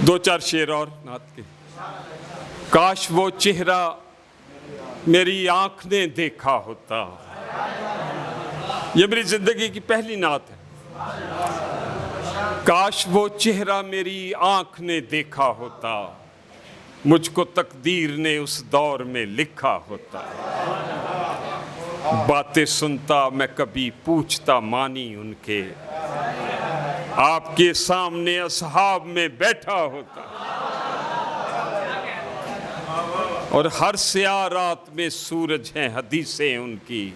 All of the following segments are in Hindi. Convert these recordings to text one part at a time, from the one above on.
दो चार शेर और नात के। काश वो चेहरा मेरी आंख ने देखा होता। ये मेरी जिंदगी की पहली नात है। काश वो चेहरा मेरी आंख ने देखा होता, मुझको तकदीर ने उस दौर में लिखा होता। बातें सुनता मैं कभी पूछता मानी उनके, आपके सामने असहाब में बैठा होता। और हर स्याह रात में सूरज हैं हदीसें उनकी,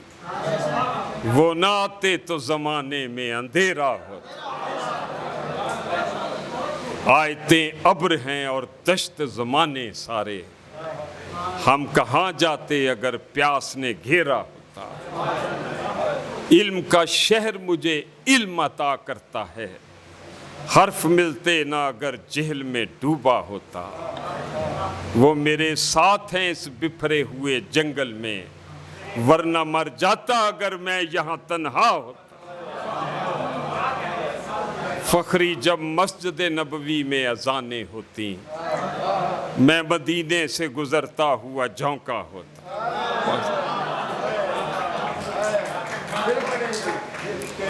वो ना आते तो जमाने में अंधेरा होता। आयतें अब्र हैं और दश्त ज़माने सारे, हम कहाँ जाते अगर प्यास ने घेरा होता। इल्म का शहर मुझे इल्म अता करता है, हर्फ मिलते ना अगर जेहल में डूबा होता। वो मेरे साथ हैं इस बिखरे हुए जंगल में, वरना मर जाता अगर मैं यहाँ तन्हा होता। फखरी जब मस्जिद नबवी में अजानें होती, मैं मदीने से गुजरता हुआ झोंका होता।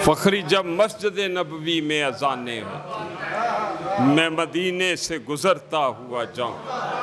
फखरी जब मस्जिद नबवी में अजानें होती, मैं मदीने से गुजरता हुआ झोंका।